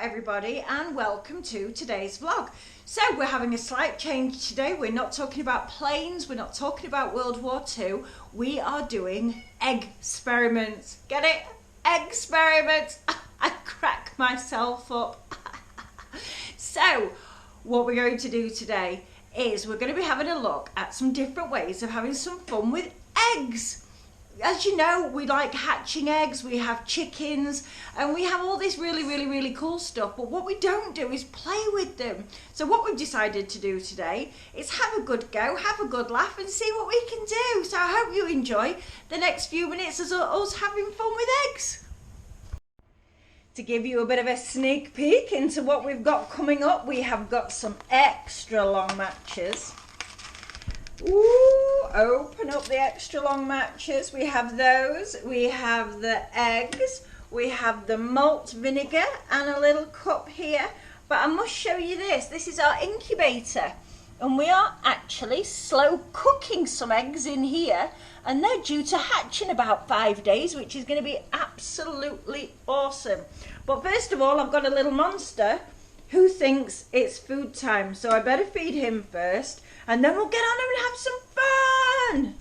everybody, and welcome to today's vlog. So we're having a slight change today. We're not talking about planes, we're not talking about World War II. We are doing egg experiments. Get it? Egg experiments. I crack myself up. So what we're going to do today is we're going to be having a look at some different ways of having some fun with eggs. As you know, we like hatching eggs, we have chickens, and we have all this really cool stuff, but what we don't do is play with them. So what we've decided to do today is have a good go, have a good laugh, and see what we can do. So I hope you enjoy the next few minutes as us having fun with eggs. To give you a bit of a sneak peek into what we've got coming up, we have got some extra long matches. Ooh, open up the extra long matches. We have those, we have the eggs, we have the malt vinegar and a little cup here. But I must show you this. This is our incubator, and we are actually slow cooking some eggs in here, and they're due to hatch in about 5 days, which is going to be absolutely awesome. But first of all, I've got a little monster who thinks it's food time, so I better feed him first, and then we'll get on and have some fun.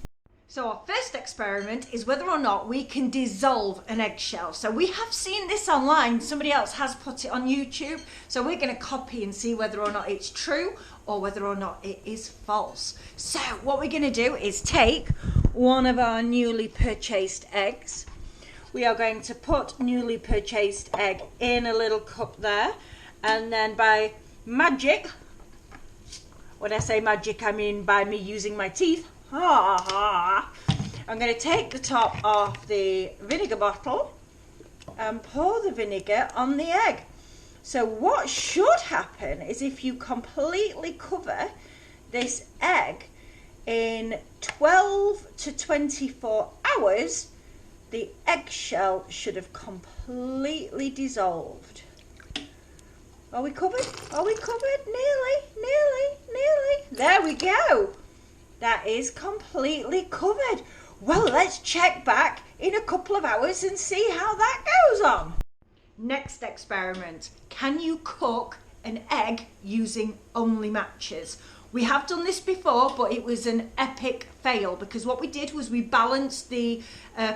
So our first experiment is whether or not we can dissolve an eggshell. So we have seen this online, somebody else has put it on YouTube, so we're going to copy and see whether or not it's true or whether or not it is false. So what we're going to do is take one of our newly purchased eggs. We are going to put newly purchased egg in a little cup there, and then by magic, when I say magic, I mean by me using my teeth. I'm going to take the top off the vinegar bottle and pour the vinegar on the egg. So what should happen is if you completely cover this egg in 12 to 24 hours, the eggshell should have completely dissolved. Are we covered? Are we covered? Nearly. There we go. That is completely covered. Well, let's check back in a couple of hours and see how that goes on. Next experiment. Can you cook an egg using only matches? We have done this before, but it was an epic fail because what we did was we balanced the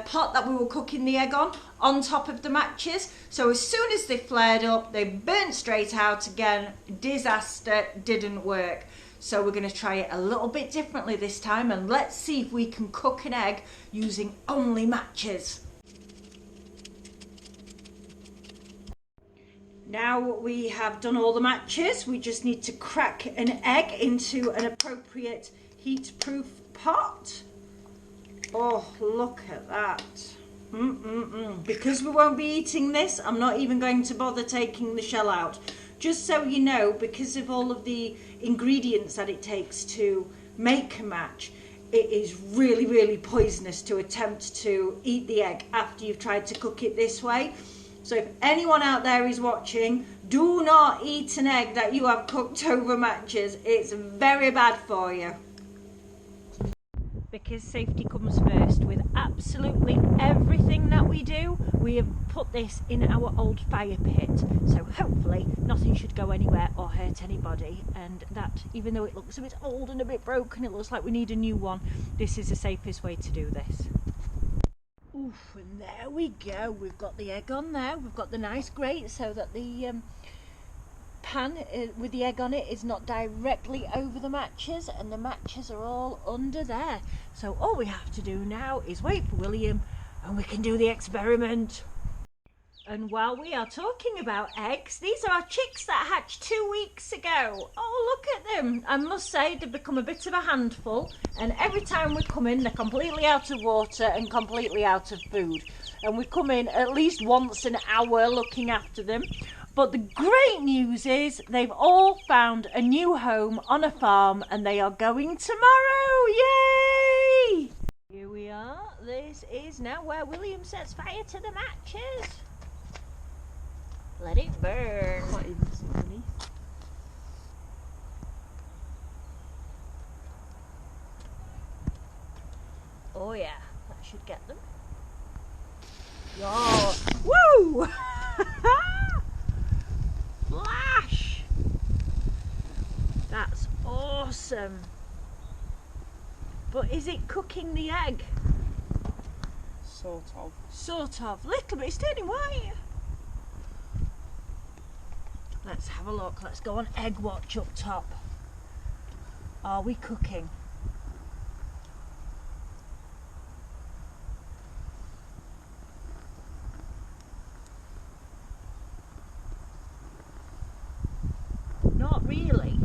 pot that we were cooking the egg on top of the matches. So as soon as they flared up, they burnt straight out again. Disaster, didn't work. So we're going to try it a little bit differently this time, and let's see if we can cook an egg using only matches. Now we have done all the matches, we just need to crack an egg into an appropriate heat-proof pot. Oh, look at that. Because we won't be eating this, I'm not even going to bother taking the shell out. Just so you know, because of all of the ingredients that it takes to make a match, it is really poisonous to attempt to eat the egg after you've tried to cook it this way. So if anyone out there is watching, do not eat an egg that you have cooked over matches. It's very bad for you. Because safety comes first with absolutely everything that we do. We have put this in our old fire pit, so hopefully nothing should go anywhere or hurt anybody, and that even though it looks a bit old and a bit broken, it looks like we need a new one, this is the safest way to do this. Oof, and there we go, we've got the egg on there, we've got the nice grate so that the pan with the egg on it is not directly over the matches, and the matches are all under there. So all we have to do now is wait for William and we can do the experiment. And while we are talking about eggs, these are our chicks that hatched 2 weeks ago. Oh, look at them. I must say they've become a bit of a handful, and every time we come in they're completely out of water and completely out of food, and we come in at least once an hour looking after them. But the great news is they've all found a new home on a farm, and they are going tomorrow. Yay! Here we are. This is now where William sets fire to the matches. Let it burn. Not even underneath. Oh yeah, that should get them. Yo! Woo! awesome. But is it cooking the egg? Sort of. Sort of. Little bit. It's turning white. Let's have a look. Let's go on egg watch up top. Are we cooking? Not really.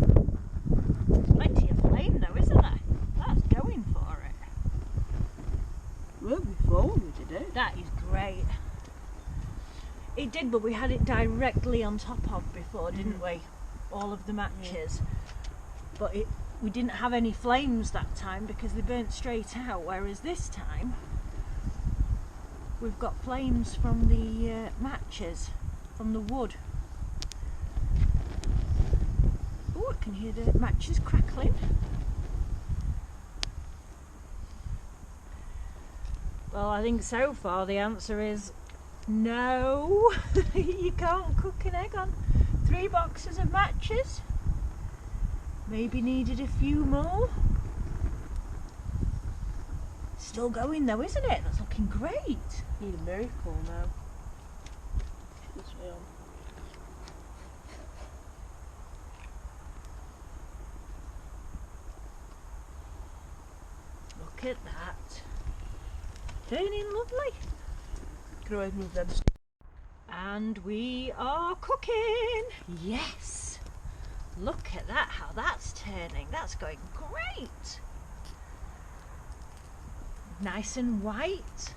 Plenty of flame though, isn't there? That's going for it. Well, before we did it. That is great. It did, but we had it directly on top of before, didn't we? All of the matches. But we didn't have any flames that time because they burnt straight out, whereas this time we've got flames from the matches, from the wood. Oh, I can hear the matches crackling. Well, I think so far the answer is no. You can't cook an egg on 3 boxes of matches. Maybe needed a few more. Still going though, isn't it? That's looking great. Need a miracle now. This way on. Look at that. Turning lovely. Can always move them. And we are cooking. Yes. Look at that, how that's turning. That's going great. Nice and white.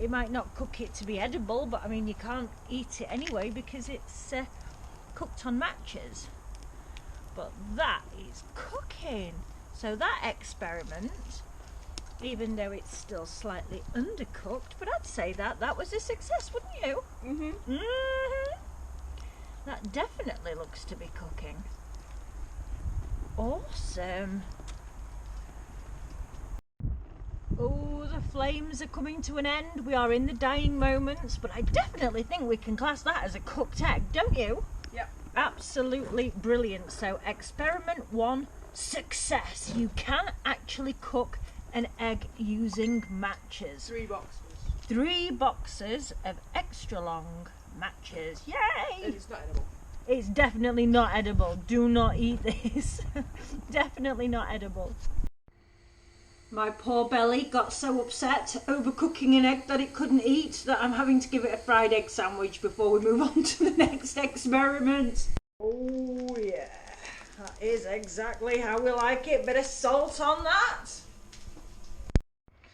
It might not cook it to be edible, but I mean you can't eat it anyway because it's cooked on matches. But that is cooking. So that experiment, even though it's still slightly undercooked, but I'd say that was a success, wouldn't you? Mm-hmm. Mm-hmm. That definitely looks to be cooking. Awesome. Oh, the flames are coming to an end. We are in the dying moments, but I definitely think we can class that as a cooked egg, don't you? Yep. Absolutely brilliant. So experiment 1, success. You can actually cook an egg using matches. 3 boxes. 3 boxes of extra long matches. Yay! And it's not edible. It's definitely not edible. Do not eat this. Definitely not edible. My poor belly got so upset over cooking an egg that it couldn't eat that I'm having to give it a fried egg sandwich before we move on to the next experiment. Oh yeah, that is exactly how we like it. Bit of salt on that.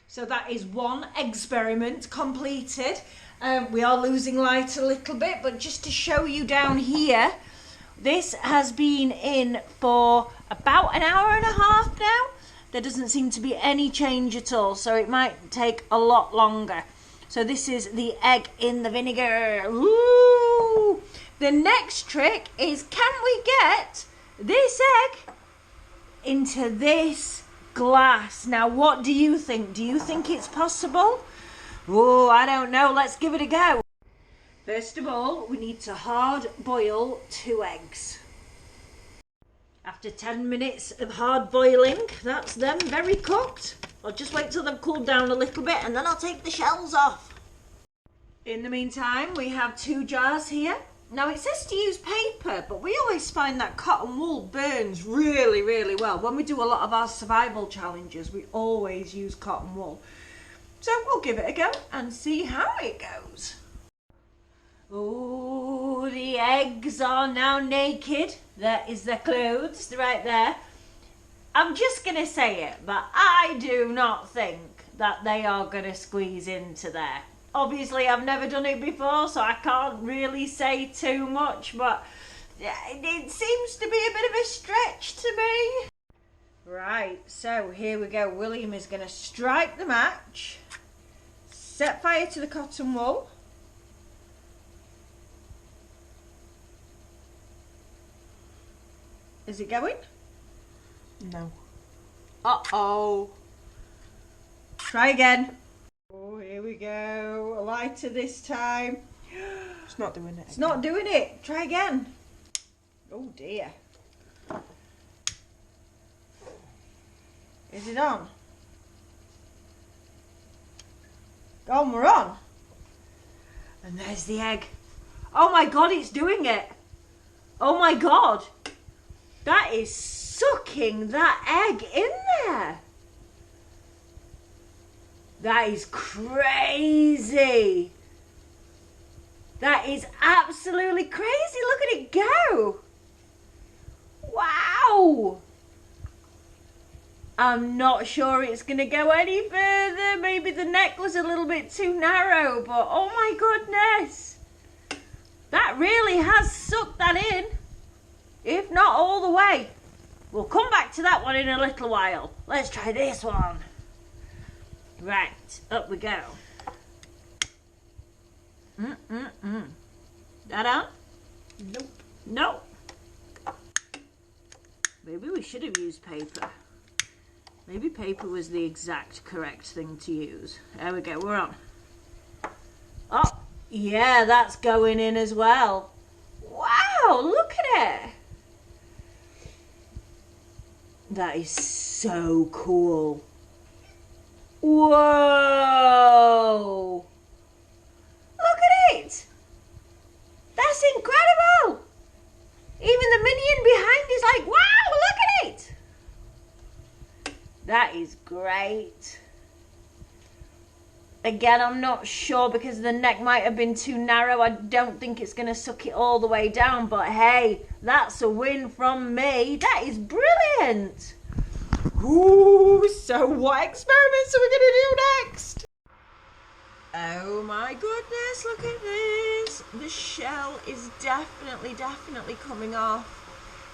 So that is 1 experiment completed. We are losing light a little bit, but just to show you down here, this has been in for about an hour and a half now. There doesn't seem to be any change at all, so it might take a lot longer. So this is the egg in the vinegar. Ooh! The next trick is, can we get this egg into this glass? Now, what do you think? Do you think it's possible? Oh, I don't know. Let's give it a go. First of all, we need to hard boil 2 eggs. After 10 minutes of hard boiling, that's them very cooked. I'll just wait till they've cooled down a little bit and then I'll take the shells off. In the meantime, we have 2 jars here. Now it says to use paper, but we always find that cotton wool burns really, really well. When we do a lot of our survival challenges, we always use cotton wool. So we'll give it a go and see how it goes. Oh, the eggs are now naked. There is their clothes right there. I'm just going to say it, but I do not think that they are going to squeeze into there. Obviously, I've never done it before, so I can't really say too much, but it seems to be a bit of a stretch to me. Right, so here we go. William is going to strike the match, set fire to the cotton wool. Is it going? No. Uh-oh. Try again. Oh, here we go. A lighter this time. It's not doing it. It's not doing it. Try again. Oh dear. Is it on? Go on, we're on. And there's the egg. Oh my God, it's doing it. Oh my God. That is sucking that egg in there. That is crazy. That is absolutely crazy. Look at it go. Wow. I'm not sure it's going to go any further. Maybe the neck was a little bit too narrow, but oh my goodness. That really has sucked that in, if not all the way. We'll come back to that one in a little while. Let's try this one. Right, up we go. That on? Nope. No. Maybe we should have used paper. Maybe paper was the exact correct thing to use. There we go, we're on. Oh, yeah, that's going in as well. Wow, look at it. That is so cool. Whoa. Look at it. That's incredible. Even the minion behind is like, wow, look at it. That is great. Again, I'm not sure because the neck might have been too narrow. I don't think it's going to suck it all the way down. But hey, that's a win from me. That is brilliant. Ooh, so what experiments are we going to do next? Oh my goodness, look at this. The shell is definitely coming off.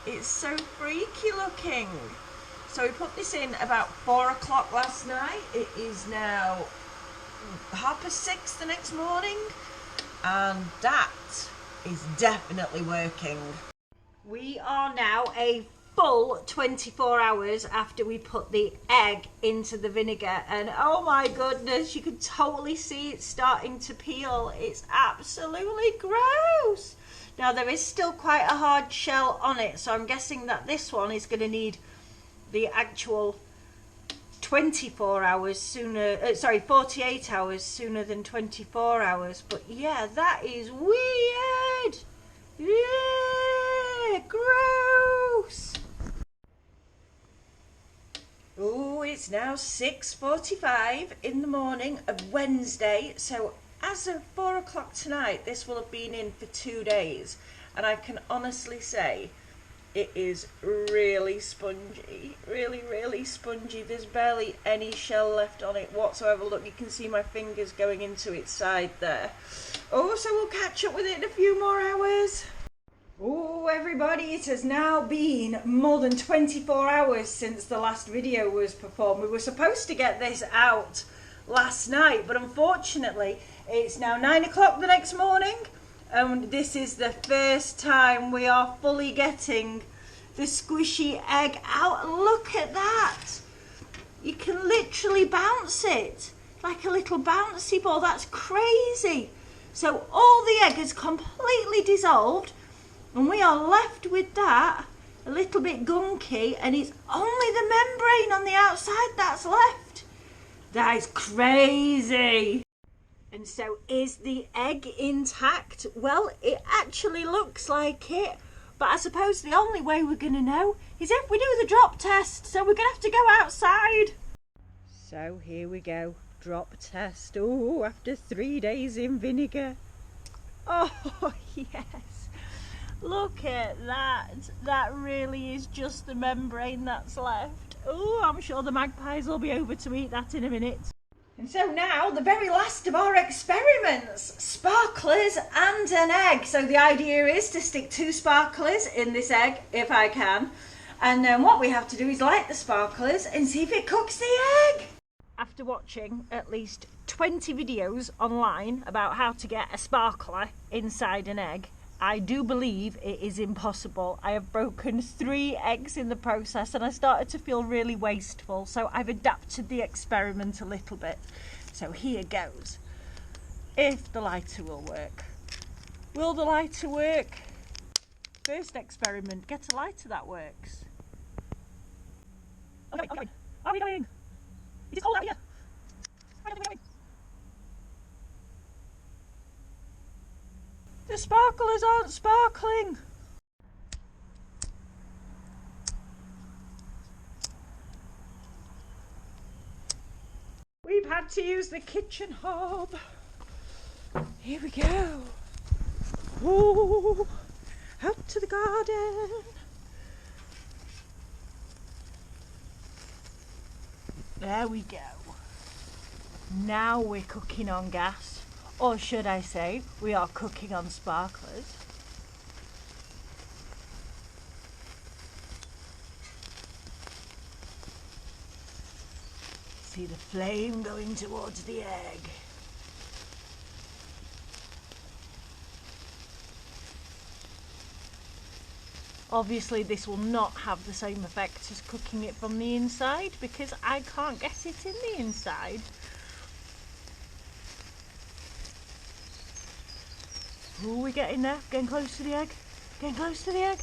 It's so freaky looking. So we put this in about 4 o'clock last night. It is now 6:30 the next morning. And that is definitely working. We are now a full 24 hours after we put the egg into the vinegar. And oh my goodness, you can totally see it starting to peel. It's absolutely gross. Now there is still quite a hard shell on it. So I'm guessing that this one is going to need the actual 24 hours sooner, 48 hours sooner than 24 hours. But yeah, that is weird. Yeah, gross. Oh, it's now 6:45 in the morning of Wednesday. So as of 4 o'clock tonight, this will have been in for 2 days. And I can honestly say, it is really spongy, really spongy. There's barely any shell left on it whatsoever. Look, you can see my fingers going into its side there. Oh, so we'll catch up with it in a few more hours. Oh, everybody, it has now been more than 24 hours since the last video was performed. We were supposed to get this out last night, but unfortunately, it's now 9 o'clock the next morning. This is the first time we are fully getting the squishy egg out. Look at that. You can literally bounce it like a little bouncy ball. That's crazy. So all the egg is completely dissolved and we are left with that a little bit gunky, and it's only the membrane on the outside that's left. That is crazy. And so is the egg intact? Well, it actually looks like it. But I suppose the only way we're going to know is if we do the drop test. So we're going to have to go outside. So here we go. Drop test. Oh, after 3 days in vinegar. Oh, yes. Look at that. That really is just the membrane that's left. Oh, I'm sure the magpies will be over to eat that in a minute. And so now, the very last of our experiments, sparklers and an egg. So the idea is to stick 2 sparklers in this egg, if I can. And then what we have to do is light the sparklers and see if it cooks the egg. After watching at least 20 videos online about how to get a sparkler inside an egg, I do believe it is impossible. I have broken 3 eggs in the process and I started to feel really wasteful. So I've adapted the experiment a little bit. So here goes. If the lighter will work. Will the lighter work? First experiment, get a lighter that works. Okay. Are we going? It is cold out here. Where are we going? The sparklers aren't sparkling. We've had to use the kitchen hob. Here we go. Ooh, out to the garden. There we go. Now we're cooking on gas, or should I say, we are cooking on sparklers. See the flame going towards the egg. Obviously this will not have the same effect as cooking it from the inside because I can't get it in the inside. Oh, we're getting there, getting close to the egg, getting close to the egg.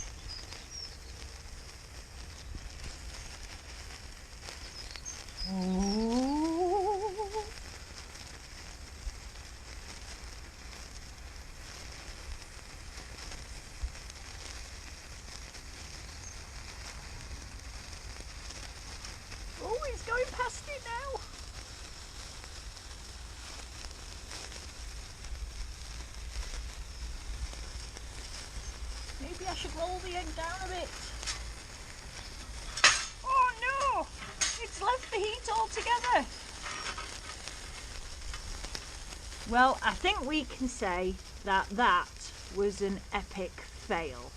Ooh. Oh, it's going past it now. Maybe I should roll the egg down a bit. Oh no! It's left the heat altogether. Well, I think we can say that that was an epic fail.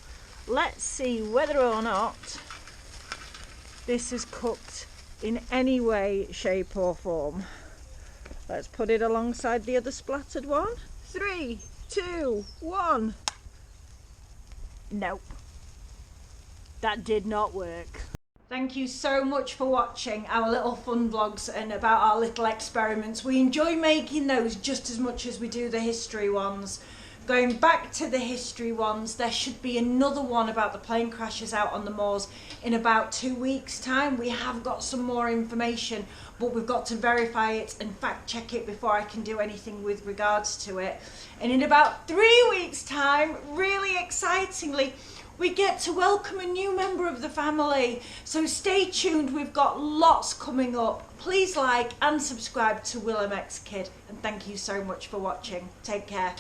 Let's see whether or not this is cooked in any way, shape or form. Let's put it alongside the other splattered one. 3, 2, 1. Nope. That did not work. Thank you so much for watching our little fun vlogs and about our little experiments. We enjoy making those just as much as we do the history ones. Going back to the history ones, there should be another one about the plane crashes out on the moors in about 2 weeks' time. We have got some more information, but we've got to verify it and fact check it before I can do anything with regards to it. And in about 3 weeks' time, really excitingly, we get to welcome a new member of the family. So stay tuned, we've got lots coming up. Please like and subscribe to Willem X Kid, and thank you so much for watching. Take care.